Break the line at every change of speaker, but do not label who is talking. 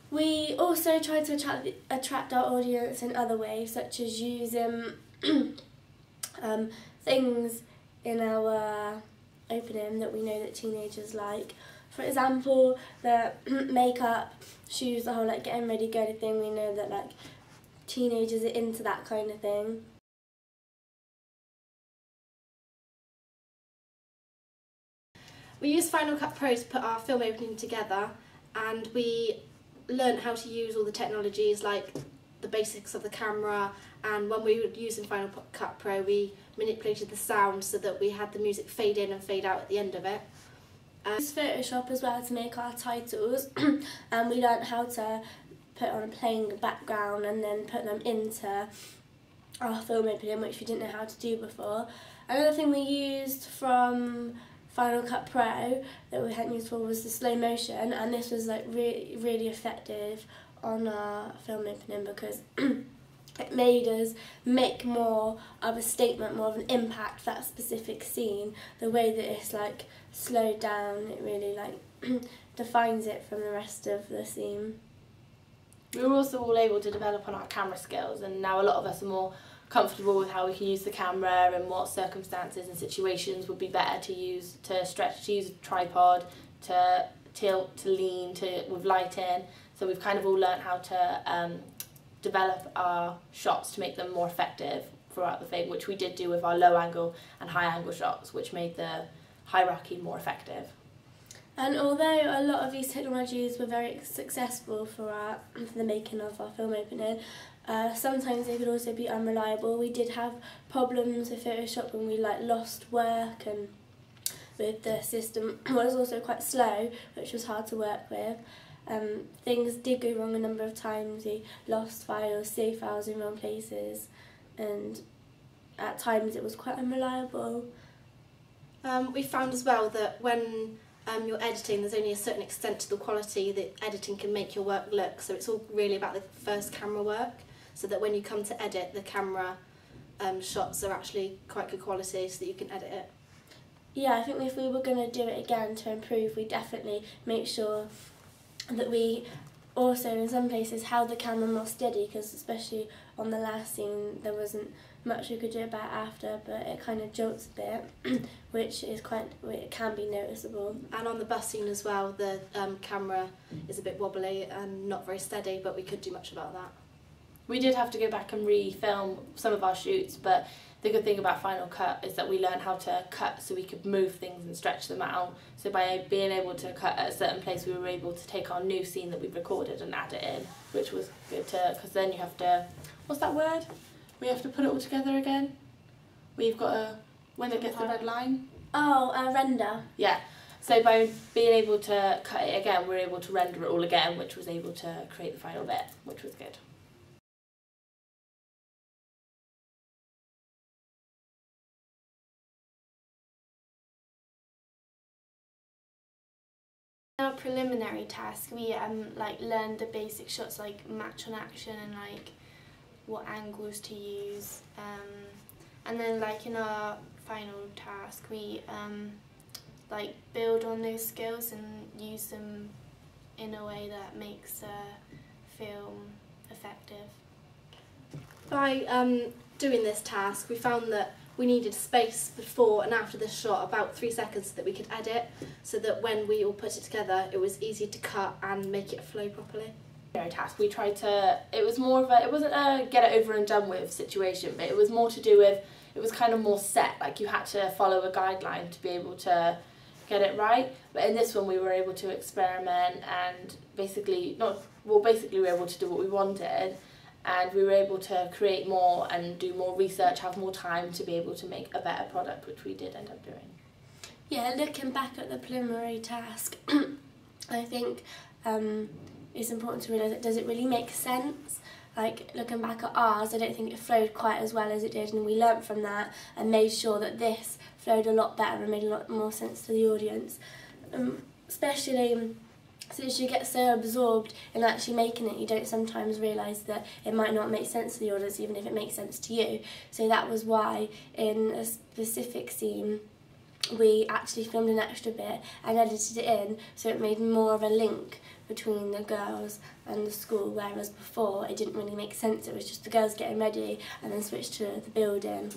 We also tried to attract our audience in other ways, such as using things in our opening that we know that teenagers like. For example, the makeup, shoes, the whole like getting ready girly thing, we know that like teenagers are into that kind of thing.
We used Final Cut Pro to put our film opening together, and we learned how to use all the technologies like the basics of the camera, and when we were using Final Cut Pro we manipulated the sound so that we had the music fade in and fade out at the end of it.
We used Photoshop as well to make our titles and we learned how to put on a plain background and then put them into our film opening, which we didn't know how to do before. Another thing we used from Final Cut Pro that we hadn't used before was the slow motion, and this was like really effective on our film opening because it made us make more of a statement, more of an impact, that specific scene. The way that it's like slowed down, it really like defines it from the rest of the scene.
We were also all able to develop on our camera skills, and now a lot of us are more comfortable with how we can use the camera and what circumstances and situations would be better to use, to stretch, to use a tripod, to tilt, to lean, with lighting. So we've kind of all learnt how to develop our shots to make them more effective throughout the thing, which we did do with our low angle and high angle shots, which made the hierarchy more effective.
And although a lot of these technologies were very successful for the making of our film opening, sometimes they could also be unreliable. We did have problems with Photoshop when we like lost work, and with the system was also quite slow, which was hard to work with. Things did go wrong a number of times. We lost files, saved files in wrong places, and at times it was quite unreliable.
We found as well that when you're editing, there's only a certain extent to the quality that editing can make your work look, so it's all really about the first camera work, so that when you come to edit, the camera shots are actually quite good quality so that you can edit it.
Yeah, I think if we were going to do it again to improve, we'd definitely make sure that we also in some places held the camera more steady, because especially on the last scene there wasn't much we could do about after, but it kind of jolts a bit, which is it can be noticeable.
And on the bus scene as well, the camera is a bit wobbly and not very steady, but we could do much about that.
We did have to go back and re-film some of our shoots, but the good thing about Final Cut is that we learned how to cut so we could move things and stretch them out. So by being able to cut at a certain place, we were able to take our new scene that we've recorded and add it in, which was good because then you have to, what's that word? We have to put it all together again. We've got to, when it gets the red line.
Oh, render.
Yeah. So by being able to cut it again, we're able to render it all again, which was able to create the final bit, which was good.
In our preliminary task, we like learned the basic shots like match on action and like what angles to use, and then like in our final task we like build on those skills and use them in a way that makes the film effective.
By doing this task, we found that we needed space before and after the shot, about 3 seconds, so that we could edit, so that when we all put it together it was easy to cut and make it flow properly.
Task. We tried to, it was more of a, it wasn't a get it over and done with situation, but it was more to do with, it was kind of more set, like you had to follow a guideline to be able to get it right. But in this one we were able to experiment and basically we were able to do what we wanted, and we were able to create more and do more research, have more time to be able to make a better product, which we did end up doing.
Yeah, looking back at the preliminary task, I think it's important to realise that does it really make sense? Like looking back at ours, I don't think it flowed quite as well as it did, and we learnt from that and made sure that this flowed a lot better and made a lot more sense to the audience. Especially since you get so absorbed in actually making it, you don't sometimes realise that it might not make sense to the audience, even if it makes sense to you. So that was why in a specific scene we actually filmed an extra bit and edited it in, so it made more of a link between the girls and the school, whereas before it didn't really make sense. It was just the girls getting ready and then switch to the building.